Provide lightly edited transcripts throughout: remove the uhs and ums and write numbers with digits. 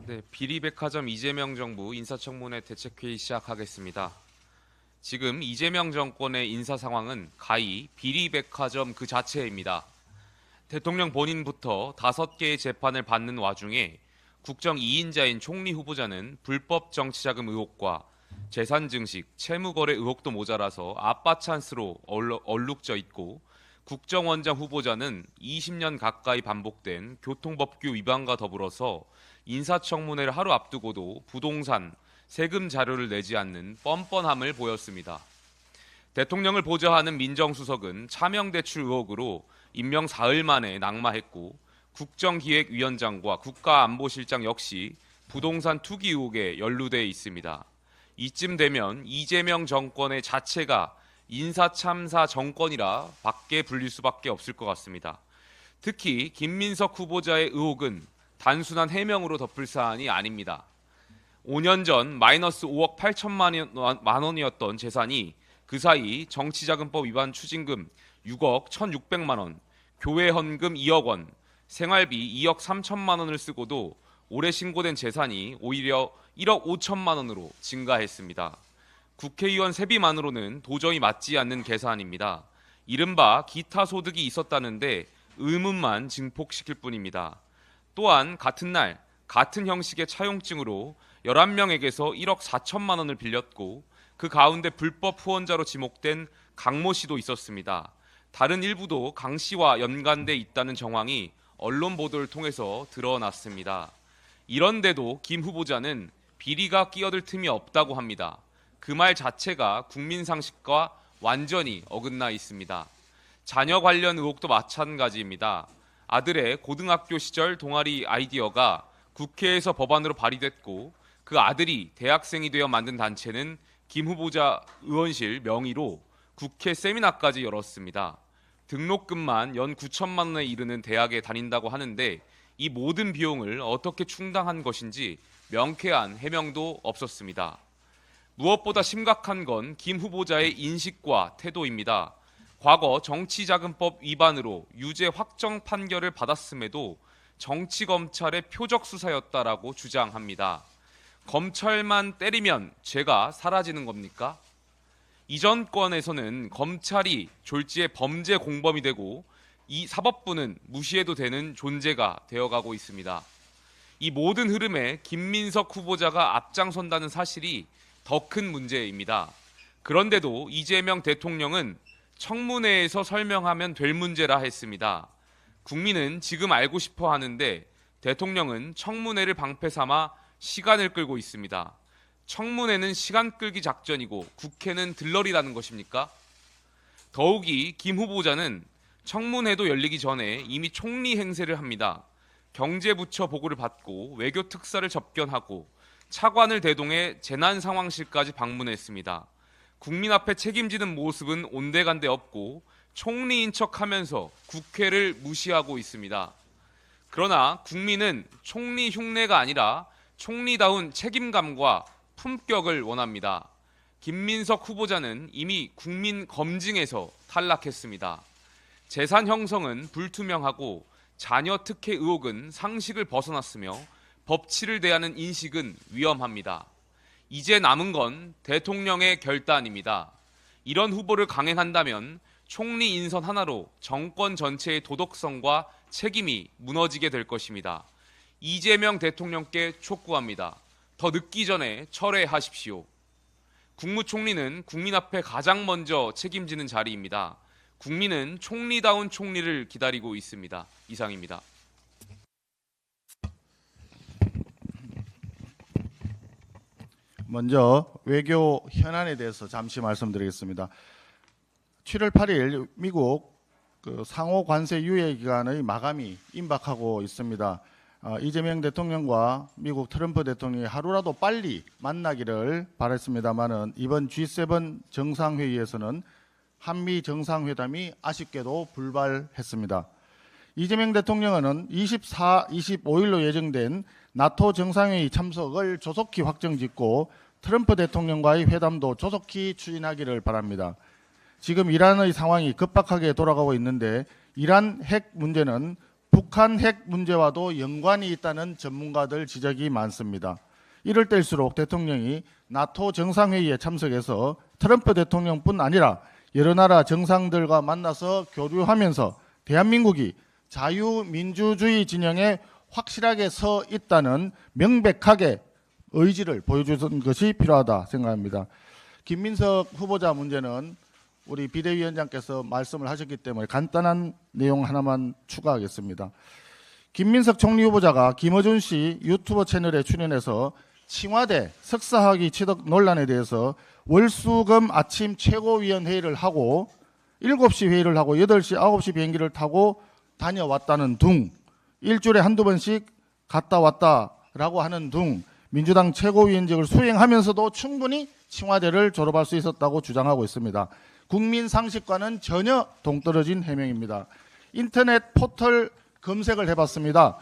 네, 비리백화점 이재명 정부 인사청문회 대책회의 시작하겠습니다. 지금 이재명 정권의 인사 상황은 가히 비리백화점 그 자체입니다. 대통령 본인부터 5개의 재판을 받는 와중에 국정 2인자인 총리 후보자는 불법 정치자금 의혹과 재산 증식, 채무거래 의혹도 모자라서 아빠 찬스로 얼룩져 있고, 국정원장 후보자는 20년 가까이 반복된 교통법규 위반과 더불어서 인사청문회를 하루 앞두고도 부동산, 세금 자료를 내지 않는 뻔뻔함을 보였습니다. 대통령을 보좌하는 민정수석은 차명대출 의혹으로 임명 사흘 만에 낙마했고, 국정기획위원장과 국가안보실장 역시 부동산 투기 의혹에 연루돼 있습니다. 이쯤 되면 이재명 정권의 자체가 인사참사 정권이라 밖에 불릴 수밖에 없을 것 같습니다. 특히 김민석 후보자의 의혹은 단순한 해명으로 덮을 사안이 아닙니다. 5년 전 마이너스 5억 8천만 원이었던 재산이 그 사이 정치자금법 위반 추징금 6억 1,600만 원, 교회 헌금 2억 원, 생활비 2억 3천만 원을 쓰고도 올해 신고된 재산이 오히려 1억 5천만 원으로 증가했습니다. 국회의원 세비만으로는 도저히 맞지 않는 계산입니다. 이른바 기타 소득이 있었다는데 의문만 증폭시킬 뿐입니다. 또한 같은 날 같은 형식의 차용증으로 11명에게서 1억 4천만 원을 빌렸고, 그 가운데 불법 후원자로 지목된 강모 씨도 있었습니다. 다른 일부도 강 씨와 연관돼 있다는 정황이 언론 보도를 통해서 드러났습니다. 이런데도 김 후보자는 비리가 끼어들 틈이 없다고 합니다. 그 말 자체가 국민 상식과 완전히 어긋나 있습니다. 자녀 관련 의혹도 마찬가지입니다. 아들의 고등학교 시절 동아리 아이디어가 국회에서 법안으로 발의됐고, 그 아들이 대학생이 되어 만든 단체는 김 후보자 의원실 명의로 국회 세미나까지 열었습니다. 등록금만 연 9천만 원에 이르는 대학에 다닌다고 하는데 이 모든 비용을 어떻게 충당한 것인지 명쾌한 해명도 없었습니다. 무엇보다 심각한 건 김 후보자의 인식과 태도입니다. 과거 정치자금법 위반으로 유죄 확정 판결을 받았음에도 정치검찰의 표적 수사였다라고 주장합니다. 검찰만 때리면 죄가 사라지는 겁니까? 이 정권에서는 검찰이 졸지에 범죄 공범이 되고 이 사법부는 무시해도 되는 존재가 되어가고 있습니다. 이 모든 흐름에 김민석 후보자가 앞장선다는 사실이 더 큰 문제입니다. 그런데도 이재명 대통령은 청문회에서 설명하면 될 문제라 했습니다. 국민은 지금 알고 싶어 하는데 대통령은 청문회를 방패 삼아 시간을 끌고 있습니다. 청문회는 시간 끌기 작전이고 국회는 들러리라는 것입니까? 더욱이 김 후보자는 청문회도 열리기 전에 이미 총리 행세를 합니다. 경제부처 보고를 받고 외교 특사를 접견하고 차관을 대동해 재난상황실까지 방문했습니다. 국민 앞에 책임지는 모습은 온데간데 없고 총리인 척하면서 국회를 무시하고 있습니다. 그러나 국민은 총리 흉내가 아니라 총리다운 책임감과 품격을 원합니다. 김민석 후보자는 이미 국민 검증에서 탈락했습니다. 재산 형성은 불투명하고 자녀 특혜 의혹은 상식을 벗어났으며 법치를 대하는 인식은 위험합니다. 이제 남은 건 대통령의 결단입니다. 이런 후보를 강행한다면 총리 인선 하나로 정권 전체의 도덕성과 책임이 무너지게 될 것입니다. 이재명 대통령께 촉구합니다. 더 늦기 전에 철회하십시오. 국무총리는 국민 앞에 가장 먼저 책임지는 자리입니다. 국민은 총리다운 총리를 기다리고 있습니다. 이상입니다. 먼저 외교 현안에 대해서 잠시 말씀드리겠습니다. 7월 8일 미국 상호 관세 유예 기간의 마감이 임박하고 있습니다. 이재명 대통령과 미국 트럼프 대통령이 하루라도 빨리 만나기를 바랐습니다만은 이번 G7 정상회의에서는 한미 정상회담이 아쉽게도 불발했습니다. 이재명 대통령은 24, 25일로 예정된 나토 정상회의 참석을 조속히 확정짓고 트럼프 대통령과의 회담도 조속히 추진하기를 바랍니다. 지금 이란의 상황이 급박하게 돌아가고 있는데 이란 핵 문제는 북한 핵 문제와도 연관이 있다는 전문가들 지적이 많습니다. 이럴 때일수록 대통령이 나토 정상회의에 참석해서 트럼프 대통령뿐 아니라 여러 나라 정상들과 만나서 교류하면서 대한민국이 자유민주주의 진영에 확실하게 서 있다는 명백하게 의지를 보여주는 것이 필요하다 생각합니다. 김민석 후보자 문제는 우리 비대위원장께서 말씀을 하셨기 때문에 간단한 내용 하나만 추가하겠습니다. 김민석 총리 후보자가 김어준 씨 유튜버 채널에 출연해서 청와대 석사학위 취득 논란에 대해서 월수금 아침 최고위원회의를 하고 7시 회의를 하고 8시, 9시 비행기를 타고 다녀왔다는 둥, 일주일에 한두 번씩 갔다 왔다라고 하는 둥, 민주당 최고위원직을 수행하면서도 충분히 청와대를 졸업할 수 있었다고 주장하고 있습니다. 국민 상식과는 전혀 동떨어진 해명입니다. 인터넷 포털 검색을 해봤습니다.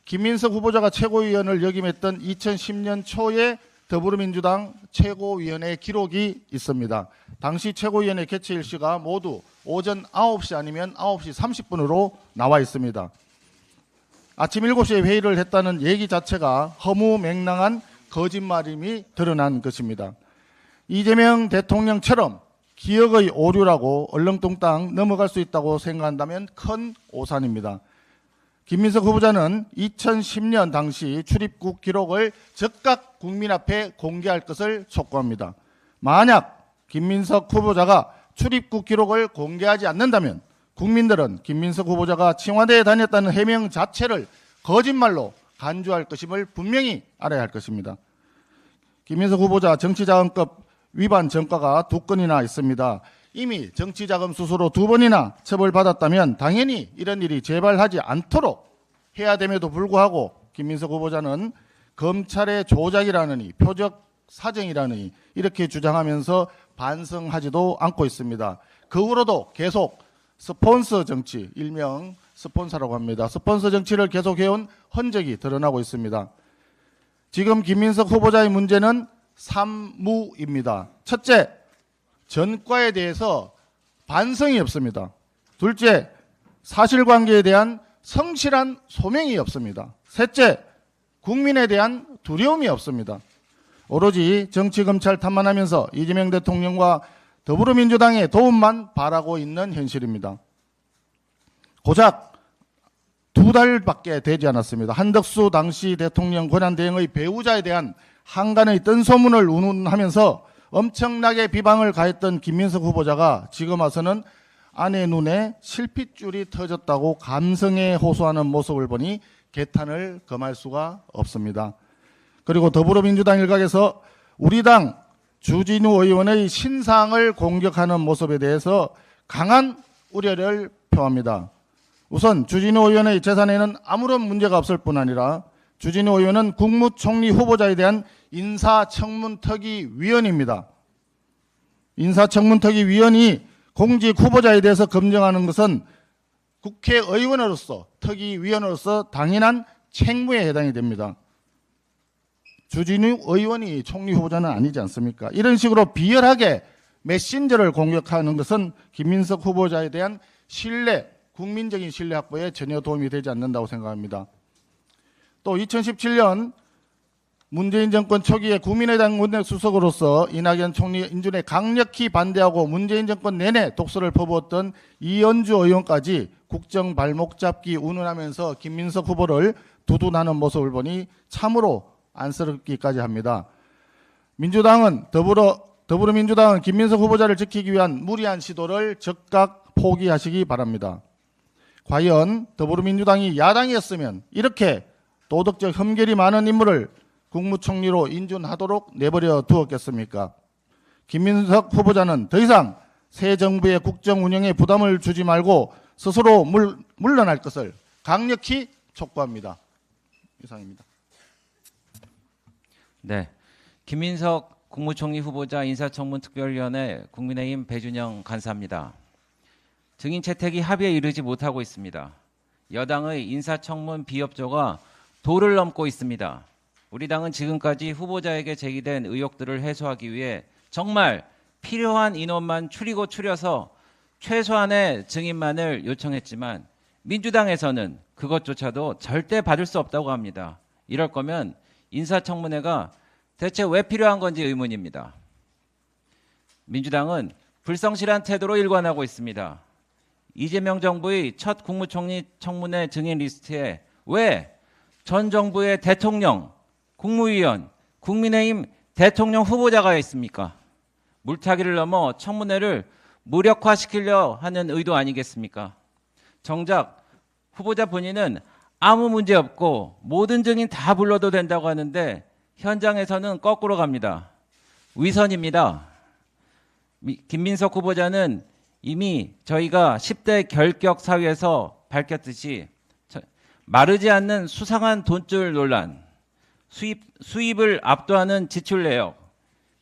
김민석 후보자가 최고위원을 역임했던 2010년 초에 더불어민주당 최고위원회 기록이 있습니다. 당시 최고위원회 개최 일시가 모두 오전 9시 아니면 9시 30분으로 나와 있습니다. 아침 7시에 회의를 했다는 얘기 자체가 허무맹랑한 거짓말임이 드러난 것입니다. 이재명 대통령처럼 기억의 오류라고 얼렁뚱땅 넘어갈 수 있다고 생각한다면 큰 오산입니다. 김민석 후보자는 2010년 당시 출입국 기록을 즉각 국민 앞에 공개할 것을 촉구합니다. 만약 김민석 후보자가 출입국 기록을 공개하지 않는다면 국민들은 김민석 후보자가 청와대에 다녔다는 해명 자체를 거짓말로 간주할 것임을 분명히 알아야 할 것입니다. 김민석 후보자 정치자금법 위반 전과가 2건이나 있습니다. 이미 정치자금 수수로 2번이나 처벌받았다면 당연히 이런 일이 재발하지 않도록 해야 됨에도 불구하고 김민석 후보자는 검찰의 조작이라느니 표적 사정이라느니 이렇게 주장하면서 반성하지도 않고 있습니다. 그 후로도 계속 스폰서 정치, 일명 스폰서라고 합니다. 스폰서 정치를 계속해온 흔적이 드러나고 있습니다. 지금 김민석 후보자의 문제는 3무입니다. 첫째, 전과에 대해서 반성이 없습니다. 둘째, 사실관계에 대한 성실한 소명이 없습니다. 셋째, 국민에 대한 두려움이 없습니다. 오로지 정치검찰 탓만하면서 이재명 대통령과 더불어민주당의 도움만 바라고 있는 현실입니다. 고작 2달밖에 되지 않았습니다. 한덕수 당시 대통령 권한대행의 배우자에 대한 한간의 뜬소문을 운운하면서 엄청나게 비방을 가했던 김민석 후보자가 지금 와서는 아내 눈에 실핏줄이 터졌다고 감성에 호소하는 모습을 보니 개탄을 금할 수가 없습니다. 그리고 더불어민주당 일각에서 우리 당 주진우 의원의 신상을 공격하는 모습에 대해서 강한 우려를 표합니다. 우선 주진우 의원의 재산에는 아무런 문제가 없을 뿐 아니라 주진우 의원은 국무총리 후보자에 대한 인사청문특위위원입니다. 인사청문특위위원이 공직 후보자에 대해서 검증하는 것은 국회의원으로서 특위위원으로서 당연한 책무에 해당이 됩니다. 주진우 의원이 총리 후보자는 아니지 않습니까? 이런 식으로 비열하게 메신저를 공격하는 것은 김민석 후보자에 대한 신뢰, 국민적인 신뢰 확보에 전혀 도움이 되지 않는다고 생각합니다. 또 2017년 문재인 정권 초기에 국민의당 원내수석으로서 이낙연 총리 인준에 강력히 반대하고 문재인 정권 내내 독서를 퍼부었던 이현주 의원까지 국정 발목 잡기 운운하면서 김민석 후보를 두둔하는 모습을 보니 참으로 안쓰럽기까지 합니다. 더불어민주당은 김민석 후보자를 지키기 위한 무리한 시도를 즉각 포기하시기 바랍니다. 과연 더불어민주당이 야당이었으면 이렇게 도덕적 흠결이 많은 인물을 국무총리로 인준하도록 내버려 두었겠습니까? 김민석 후보자는 더 이상 새 정부의 국정 운영에 부담을 주지 말고 스스로 물러날 것을 강력히 촉구합니다. 이상입니다. 네, 김민석 국무총리 후보자 인사청문특별위원회 국민의힘 배준영 간사입니다. 증인 채택이 합의에 이르지 못하고 있습니다. 여당의 인사청문 비협조가 도를 넘고 있습니다. 우리 당은 지금까지 후보자에게 제기된 의혹들을 해소하기 위해 정말 필요한 인원만 추려서 최소한의 증인만을 요청했지만 민주당에서는 그 그것조차도 절대 받을 수 없다고 합니다. 이럴 거면 인사청문회가 대체 왜 필요한 건지 의문입니다. 민주당은 불성실한 태도로 일관하고 있습니다. 이재명 정부의 첫 국무총리 청문회 증인 리스트에 왜 전 정부의 대통령, 국무위원, 국민의힘 대통령 후보자가 있습니까? 물타기를 넘어 청문회를 무력화시키려 하는 의도 아니겠습니까? 정작 후보자 본인은 아무 문제 없고 모든 증인 다 불러도 된다고 하는데 현장에서는 거꾸로 갑니다. 위선입니다. 김민석 후보자는 이미 저희가 10대 결격 사유에서 밝혔듯이 마르지 않는 수상한 돈줄 논란, 수입을 압도하는 지출 내역,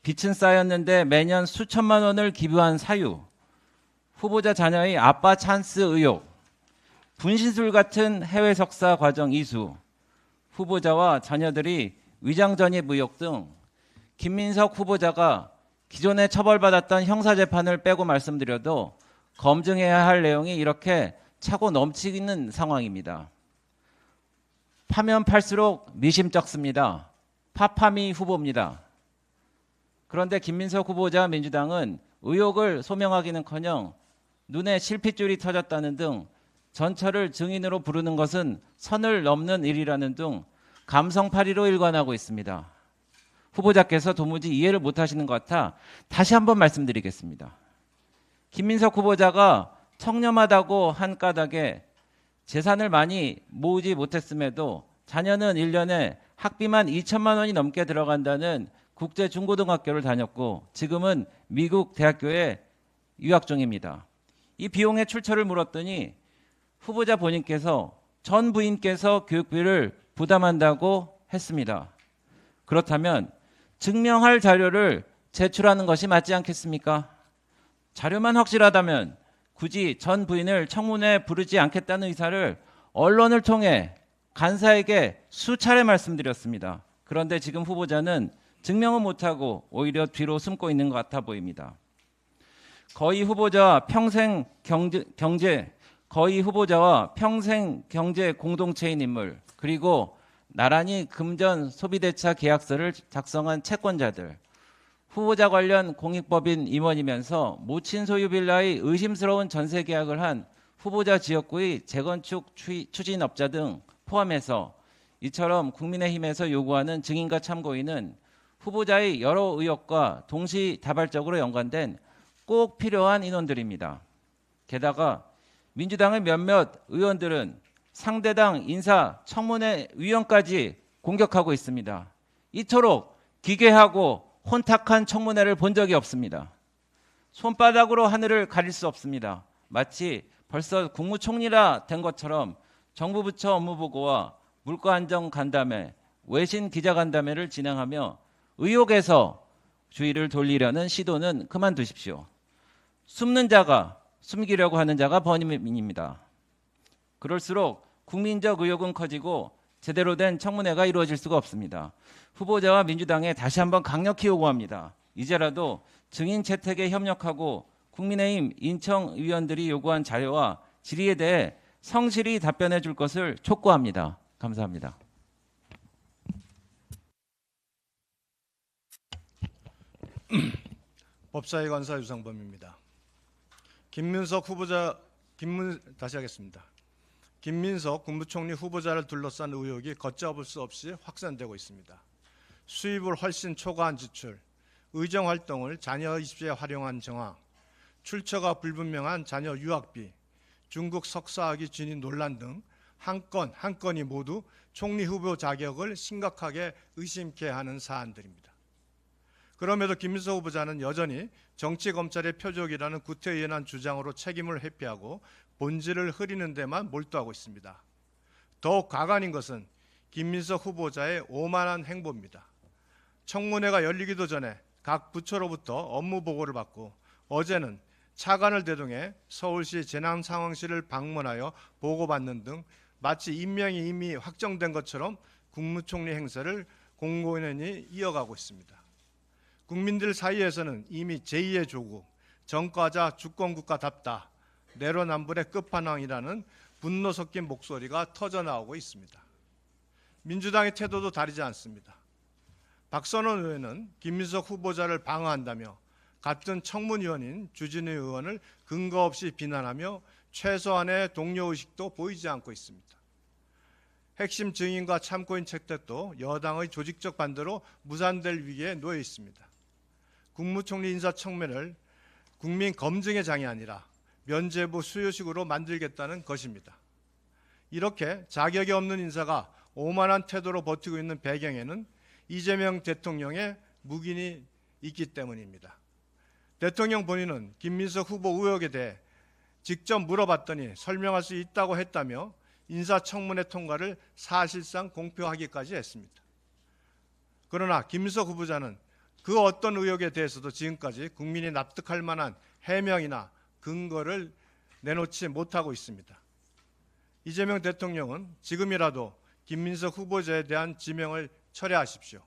빚은 쌓였는데 매년 수천만 원을 기부한 사유, 후보자 자녀의 아빠 찬스 의혹, 분신술 같은 해외 석사 과정 이수, 후보자와 자녀들이 위장 전입 의혹 등 김민석 후보자가 기존에 처벌받았던 형사재판을 빼고 말씀드려도 검증해야 할 내용이 이렇게 차고 넘치는 상황입니다. 파면 팔수록 미심쩍습니다. 파파미 후보입니다. 그런데 김민석 후보자 민주당은 의혹을 소명하기는커녕 눈에 실핏줄이 터졌다는 등 전처를 증인으로 부르는 것은 선을 넘는 일이라는 등 감성파리로 일관하고 있습니다. 후보자께서 도무지 이해를 못하시는 것 같아 다시 한번 말씀드리겠습니다. 김민석 후보자가 청렴하다고 한 까닭에 재산을 많이 모으지 못했음에도 자녀는 1년에 학비만 2천만 원이 넘게 들어간다는 국제 중고등학교를 다녔고 지금은 미국 대학교에 유학 중입니다. 이 비용의 출처를 물었더니 후보자 본인께서 전 부인께서 교육비를 부담한다고 했습니다. 그렇다면 증명할 자료를 제출하는 것이 맞지 않겠습니까? 자료만 확실하다면 굳이 전 부인을 청문회에 부르지 않겠다는 의사를 언론을 통해 간사에게 수차례 말씀드렸습니다. 그런데 지금 후보자는 증명은 못하고 오히려 뒤로 숨고 있는 것 같아 보입니다. 거의 후보자와 평생 경제 공동체인 인물, 그리고 나란히 금전 소비대차 계약서를 작성한 채권자들, 후보자 관련 공익법인 임원이면서 모친 소유 빌라의 의심스러운 전세 계약을 한 후보자 지역구의 재건축 추진업자 등 포함해서 이처럼 국민의힘에서 요구하는 증인과 참고인은 후보자의 여러 의혹과 동시다발적으로 연관된 꼭 필요한 인원들입니다. 게다가 민주당의 몇몇 의원들은 상대당 인사청문회 위원까지 공격하고 있습니다. 이토록 기괴하고 혼탁한 청문회를 본 적이 없습니다. 손바닥으로 하늘을 가릴 수 없습니다. 마치 벌써 국무총리라 된 것처럼 정부 부처 업무 보고와 물가 안정 간담회, 외신 기자 간담회를 진행하며 의혹에서 주의를 돌리려는 시도는 그만두십시오. 숨는 자가 숨기려고 하는 자가 번임입니다. 그럴수록 국민적 의혹은 커지고 제대로 된 청문회가 이루어질 수가 없습니다. 후보자와 민주당에 다시 한번 강력히 요구합니다. 이제라도 증인 채택에 협력하고 국민의힘 인청 의원들이 요구한 자료와 질의에 대해 성실히 답변해 줄 것을 촉구합니다. 감사합니다. 법사위 관사 유상범입니다. 다시 하겠습니다. 김민석 국무총리 후보자를 둘러싼 의혹이 걷잡을 수 없이 확산되고 있습니다. 수입을 훨씬 초과한 지출, 의정 활동을 자녀 입시에 활용한 정황, 출처가 불분명한 자녀 유학비, 중국 석사학위 진입 논란 등 한 건이 모두 총리 후보 자격을 심각하게 의심케 하는 사안들입니다. 그럼에도 김민석 후보자는 여전히 정치검찰의 표적이라는 구태의연한 주장으로 책임을 회피하고 본질을 흐리는 데만 몰두하고 있습니다. 더욱 가관인 것은 김민석 후보자의 오만한 행보입니다. 청문회가 열리기도 전에 각 부처로부터 업무 보고를 받고 어제는 차관을 대동해 서울시 재난상황실을 방문하여 보고받는 등 마치 임명이 이미 확정된 것처럼 국무총리 행세를 공공연히 이어가고 있습니다. 국민들 사이에서는 이미 제2의 조국, 전과자 주권국가답다, 내로남불의 끝판왕이라는 분노 섞인 목소리가 터져나오고 있습니다. 민주당의 태도도 다르지 않습니다. 박선원 의원은 김민석 후보자를 방어한다며 같은 청문위원인 주진우 의원을 근거 없이 비난하며 최소한의 동료의식도 보이지 않고 있습니다. 핵심 증인과 참고인 채택도 여당의 조직적 반대로 무산될 위기에 놓여 있습니다. 국무총리 인사청문회를 국민 검증의 장이 아니라 면죄부 수여식으로 만들겠다는 것입니다. 이렇게 자격이 없는 인사가 오만한 태도로 버티고 있는 배경에는 이재명 대통령의 묵인이 있기 때문입니다. 대통령 본인은 김민석 후보 의혹에 대해 직접 물어봤더니 설명할 수 있다고 했다며 인사청문회 통과를 사실상 공표하기까지 했습니다. 그러나 김민석 후보자는 그 어떤 의혹에 대해서도 지금까지 국민이 납득할 만한 해명이나 근거를 내놓지 못하고 있습니다. 이재명 대통령은 지금이라도 김민석 후보자에 대한 지명을 철회하십시오.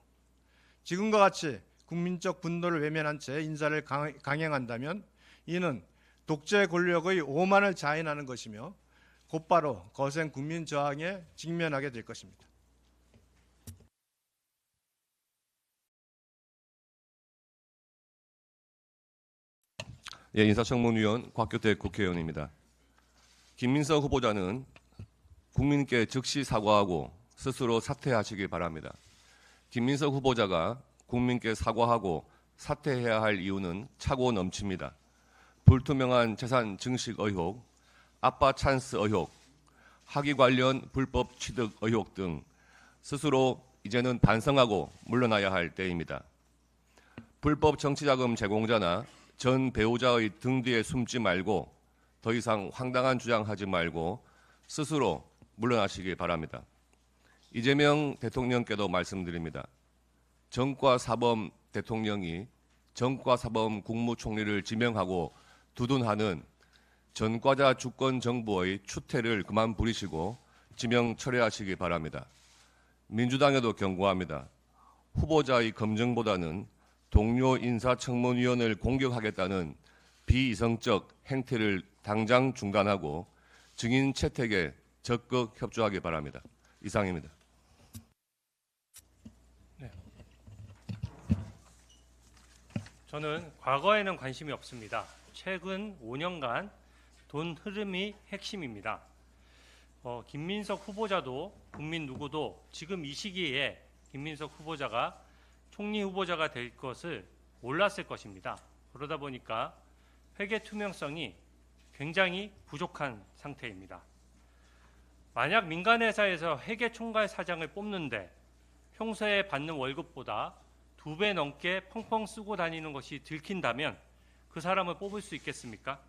지금과 같이 국민적 분노를 외면한 채 인사를 강행한다면 이는 독재 권력의 오만을 자인하는 것이며 곧바로 거센 국민 저항에 직면하게 될 것입니다. 예, 인사청문위원 곽규택 국회의원입니다. 김민석 후보자는 국민께 즉시 사과하고 스스로 사퇴하시기 바랍니다. 김민석 후보자가 국민께 사과하고 사퇴해야 할 이유는 차고 넘칩니다. 불투명한 재산 증식 의혹, 아빠 찬스 의혹, 학위 관련 불법 취득 의혹 등 스스로 이제는 반성하고 물러나야 할 때입니다. 불법 정치자금 제공자나 전 배우자의 등 뒤에 숨지 말고 더 이상 황당한 주장하지 말고 스스로 물러나시기 바랍니다. 이재명 대통령께도 말씀드립니다. 전과사범 대통령이 전과사범 국무총리를 지명하고 두둔하는 전과자 주권 정부의 추태를 그만 부리시고 지명 철회하시기 바랍니다. 민주당에도 경고합니다. 후보자의 검증보다는 동료 인사청문위원을 공격하겠다는 비이성적 행태를 당장 중단하고 증인 채택에 적극 협조하기 바랍니다. 이상입니다. 저는 과거에는 관심이 없습니다. 최근 5년간 돈 흐름이 핵심입니다. 김민석 후보자도 국민 누구도 지금 이 시기에 김민석 후보자가 총리 후보자가 될 것을 몰랐을 것입니다. 그러다 보니까 회계 투명성이 굉장히 부족한 상태입니다. 만약 민간회사에서 회계총괄 사장을 뽑는데 평소에 받는 월급보다 2배 넘게 펑펑 쓰고 다니는 것이 들킨다면 그 사람을 뽑을 수 있겠습니까?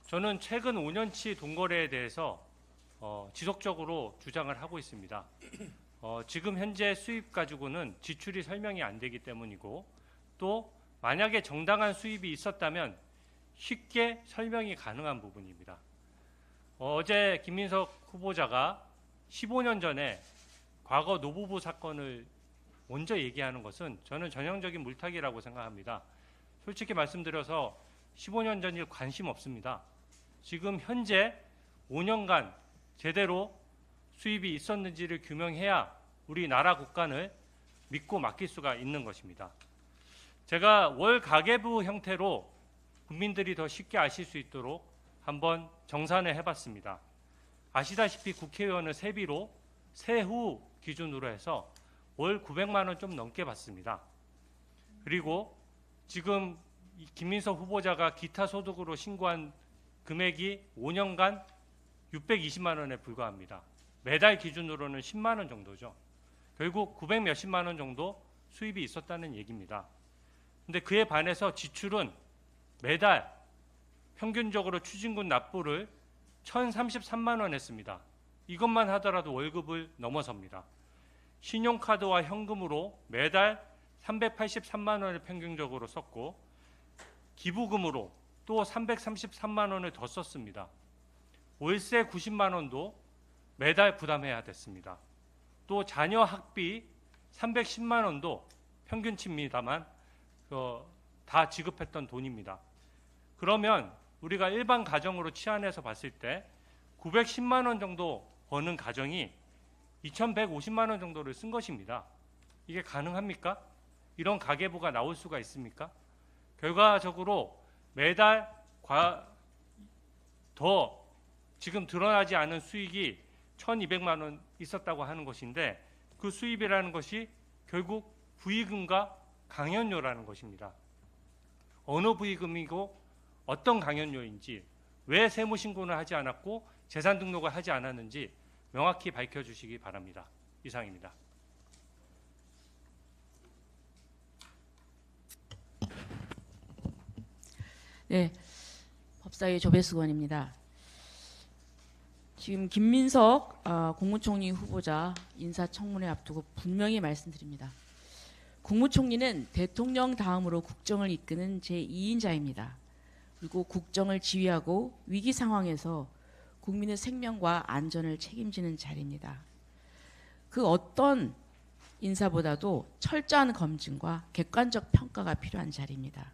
저는 최근 5년치 돈거래에 대해서 지속적으로 주장을 하고 있습니다. 지금 현재 수입 가지고는 지출이 설명이 안 되기 때문이고 또 만약에 정당한 수입이 있었다면 쉽게 설명이 가능한 부분입니다. 어제 김민석 후보자가 15년 전에 과거 노부부 사건을 먼저 얘기하는 것은 저는 전형적인 물타기라고 생각합니다. 솔직히 말씀드려서 15년 전 일 관심 없습니다. 지금 현재 5년간 제대로 수입이 있었는지를 규명해야 우리나라 국간을 믿고 맡길 수가 있는 것입니다. 제가 월 가계부 형태로 국민들이 더 쉽게 아실 수 있도록 한번 정산을 해봤습니다. 아시다시피 국회의원은 세비로 세후 기준으로 해서 월 900만 원 좀 넘게 받습니다. 그리고 지금 김민석 후보자가 기타 소득으로 신고한 금액이 5년간 620만 원에 불과합니다. 매달 기준으로는 10만 원 정도죠. 결국 900 몇십만 원 정도 수입이 있었다는 얘기입니다. 근데 그에 반해서 지출은 매달 평균적으로 추징금 납부를 1,033만 원 했습니다. 이것만 하더라도 월급을 넘어섭니다. 신용카드와 현금으로 매달 383만 원을 평균적으로 썼고 기부금으로 또 333만 원을 더 썼습니다. 월세 90만 원도 매달 부담해야 됐습니다. 또 자녀 학비 310만 원도 평균치입니다만 다 지급했던 돈입니다. 그러면 우리가 일반 가정으로 치환해서 봤을 때 910만 원 정도 버는 가정이 2,150만 원 정도를 쓴 것입니다. 이게 가능합니까? 이런 가계부가 나올 수가 있습니까? 결과적으로 매달 더 지금 드러나지 않은 수익이 1,200만 원 있었다고 하는 것인데 그 수입이라는 것이 결국 부의금과 강연료라는 것입니다. 어느 부의금이고 어떤 강연료인지, 왜 세무신고를 하지 않았고 재산 등록을 하지 않았는지 명확히 밝혀주시기 바랍니다. 이상입니다. 네, 법사위 조배수건입니다. 지금 김민석 국무총리 후보자 인사청문회 앞두고 분명히 말씀드립니다. 국무총리는 대통령 다음으로 국정을 이끄는 제2인자입니다. 그리고 국정을 지휘하고 위기 상황에서 국민의 생명과 안전을 책임지는 자리입니다. 그 어떤 인사보다도 철저한 검증과 객관적 평가가 필요한 자리입니다.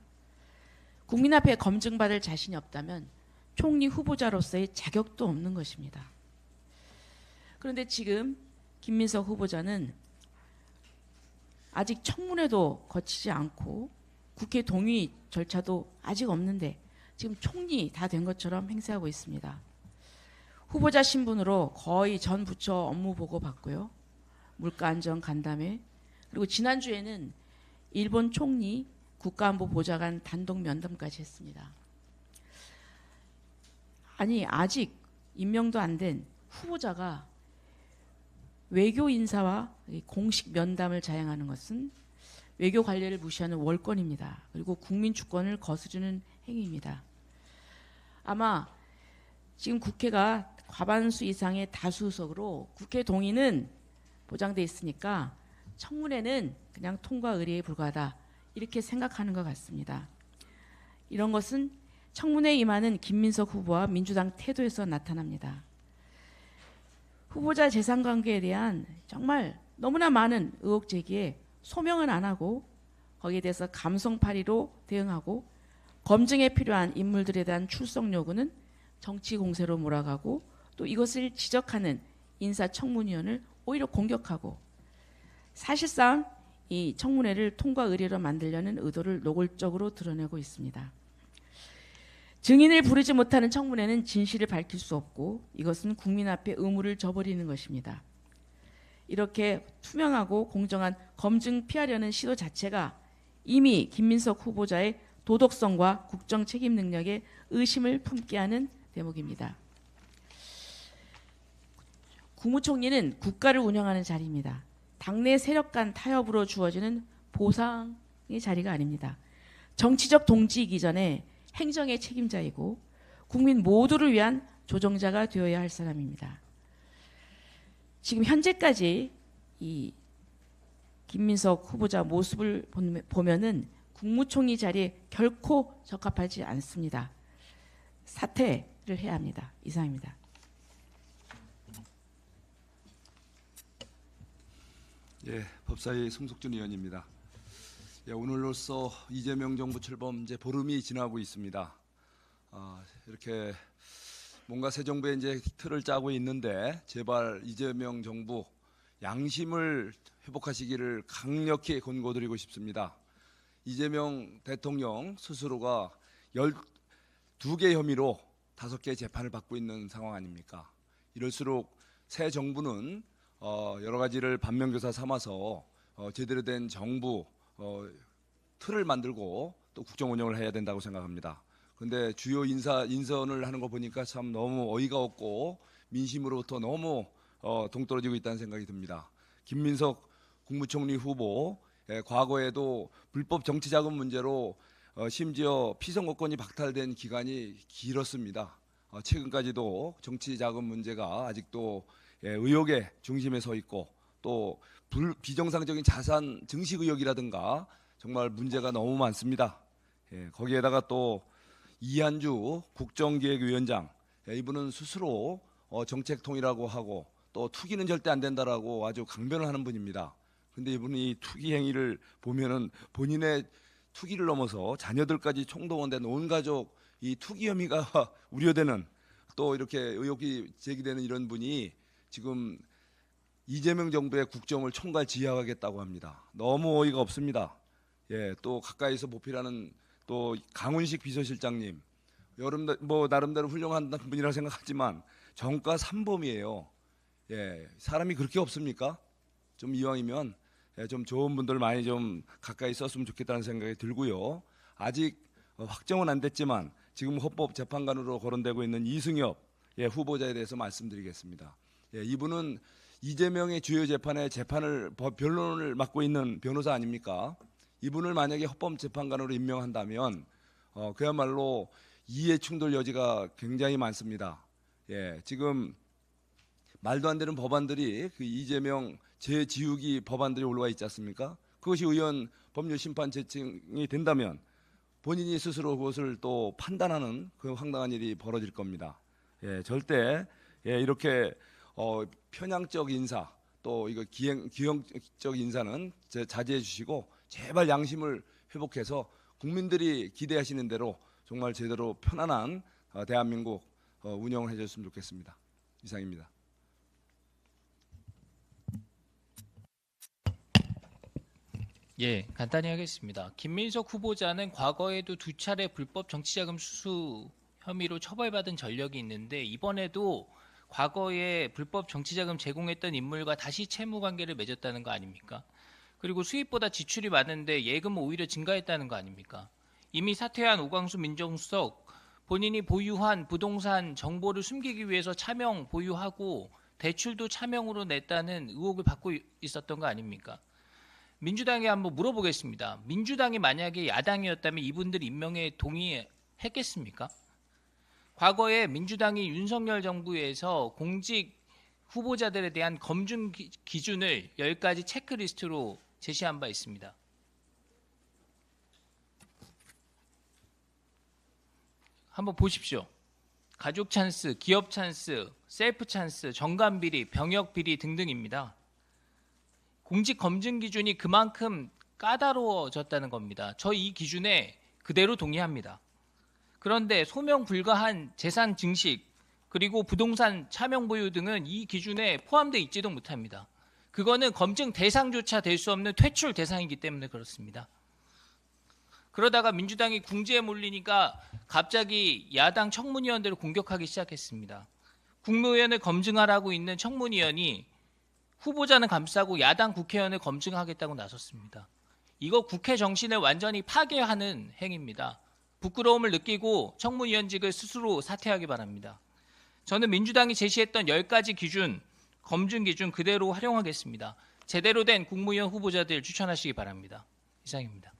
국민 앞에 검증받을 자신이 없다면 총리 후보자로서의 자격도 없는 것입니다. 그런데 지금 김민석 후보자는 아직 청문회도 거치지 않고 국회 동의 절차도 아직 없는데 지금 총리 다 된 것처럼 행세하고 있습니다. 후보자 신분으로 거의 전 부처 업무 보고 받고요. 물가안전 간담회, 그리고 지난주에는 일본 총리 국가안보보좌관 단독 면담까지 했습니다. 아니, 아직 임명도 안 된 후보자가 외교 인사와 공식 면담을 자행하는 것은 외교 관례를 무시하는 월권입니다. 그리고 국민 주권을 거스르는 행위입니다. 아마 지금 국회가 과반수 이상의 다수 의석으로 국회 동의는 보장돼 있으니까 청문회는 그냥 통과 의례에 불과하다, 이렇게 생각하는 것 같습니다. 이런 것은 청문회에 임하는 김민석 후보와 민주당 태도에서 나타납니다. 후보자 재산관계에 대한 정말 너무나 많은 의혹 제기에 소명은 안 하고 거기에 대해서 감성팔이로 대응하고 검증에 필요한 인물들에 대한 출석 요구는 정치 공세로 몰아가고 또 이것을 지적하는 인사청문위원을 오히려 공격하고 사실상 이 청문회를 통과 의례로 만들려는 의도를 노골적으로 드러내고 있습니다. 증인을 부르지 못하는 청문회는 진실을 밝힐 수 없고 이것은 국민 앞에 의무를 저버리는 것입니다. 이렇게 투명하고 공정한 검증 피하려는 시도 자체가 이미 김민석 후보자의 도덕성과 국정 책임 능력에 의심을 품게 하는 대목입니다. 국무총리는 국가를 운영하는 자리입니다. 당내 세력 간 타협으로 주어지는 보상의 자리가 아닙니다. 정치적 동지이기 전에 행정의 책임자이고 국민 모두를 위한 조정자가 되어야 할 사람입니다. 지금 현재까지 이 김민석 후보자 모습을 보면은 국무총리 자리에 결코 적합하지 않습니다. 사퇴를 해야 합니다. 이상입니다. 예, 법사위 송석준 의원입니다. 예, 오늘로써 이재명 정부 출범 이제 보름이 지나고 있습니다. 이렇게 뭔가 새 정부의 이제 틀을 짜고 있는데 제발 이재명 정부 양심을 회복하시기를 강력히 권고드리고 싶습니다. 이재명 대통령 스스로가 12개 혐의로 5개 재판을 받고 있는 상황 아닙니까? 이럴수록 새 정부는 여러 가지를 반면교사 삼아서 제대로 된 정부 틀을 만들고 또 국정 운영을 해야 된다고 생각합니다. 그런데 주요 인선을 하는 거 보니까 참 너무 어이가 없고 민심으로부터 너무 동떨어지고 있다는 생각이 듭니다. 김민석 국무총리 후보 과거에도 불법 정치자금 문제로 심지어 피선거권이 박탈된 기간이 길었습니다. 최근까지도 정치자금 문제가 아직도 의혹의 중심에 서 있고 또 비정상적인 자산 증식 의혹이라든가 정말 문제가 너무 많습니다. 거기에다가 또 이한주 국정기획위원장, 이분은 스스로 정책통이라고 하고 또 투기는 절대 안 된다라고 아주 강변을 하는 분입니다. 그런데 이분이 투기 행위를 보면은 본인의 투기를 넘어서 자녀들까지 총동원된 온 가족 이 투기 혐의가 우려되는 또 이렇게 의혹이 제기되는 이런 분이 지금 이재명 정부의 국정을 총괄지휘하겠다고 합니다. 너무 어이가 없습니다. 예, 또 가까이서 보필하는 또 강훈식 비서실장님, 뭐 나름대로 훌륭한 분이라 생각하지만 정가 3범이에요. 예, 사람이 그렇게 없습니까? 좀 이왕이면 좀 좋은 분들 많이 좀 가까이 썼으면 좋겠다는 생각이 들고요. 아직 확정은 안 됐지만 지금 헌법재판관으로 거론되고 있는 이승엽 후보자에 대해서 말씀드리겠습니다. 이분은 이재명의 주요 재판의 변론을 맡고 있는 변호사 아닙니까? 이분을 만약에 헌법재판관으로 임명한다면 그야말로 이해 충돌 여지가 굉장히 많습니다. 지금 말도 안 되는 법안들이 그 이재명 재지우기 법안들이 올라와 있지 않습니까? 그것이 의원 법률 심판 제청이 된다면 본인이 스스로 그것을 또 판단하는 그 황당한 일이 벌어질 겁니다. 절대 이렇게 편향적 인사 또 이거 기형적 인사는 자제해 주시고 제발 양심을 회복해서 국민들이 기대하시는 대로 정말 제대로 편안한 대한민국 운영을 해줬으면 좋겠습니다. 이상입니다. 예, 간단히 하겠습니다. 김민석 후보자는 과거에도 2차례 불법 정치자금 수수 혐의로 처벌받은 전력이 있는데 이번에도 과거에 불법 정치자금 제공했던 인물과 다시 채무관계를 맺었다는 거 아닙니까? 그리고 수입보다 지출이 많은데 예금은 오히려 증가했다는 거 아닙니까? 이미 사퇴한 오광수 민정수석 본인이 보유한 부동산 정보를 숨기기 위해서 차명 보유하고 대출도 차명으로 냈다는 의혹을 받고 있었던 거 아닙니까? 민주당에 한번 물어보겠습니다. 민주당이 만약에 야당이었다면 이분들 임명에 동의했겠습니까? 과거에 민주당이 윤석열 정부에서 공직 후보자들에 대한 검증 기준을 10가지 체크리스트로 제시한 바 있습니다. 한번 보십시오. 가족 찬스, 기업 찬스, 셀프 찬스, 정관 비리, 병역 비리 등등입니다. 공직 검증 기준이 그만큼 까다로워졌다는 겁니다. 저 이 기준에 그대로 동의합니다. 그런데 소명 불가한 재산 증식 그리고 부동산 차명 보유 등은 이 기준에 포함되어 있지도 못합니다. 그거는 검증 대상조차 될 수 없는 퇴출 대상이기 때문에 그렇습니다. 그러다가 민주당이 궁지에 몰리니까 갑자기 야당 청문위원들을 공격하기 시작했습니다. 국무위원을 검증하라고 있는 청문위원이 후보자는 감싸고 야당 국회의원을 검증하겠다고 나섰습니다. 이거 국회 정신을 완전히 파괴하는 행위입니다. 부끄러움을 느끼고 청문위원직을 스스로 사퇴하기 바랍니다. 저는 민주당이 제시했던 10가지 기준, 검증 기준 그대로 활용하겠습니다. 제대로 된 국무위원 후보자들 추천하시기 바랍니다. 이상입니다.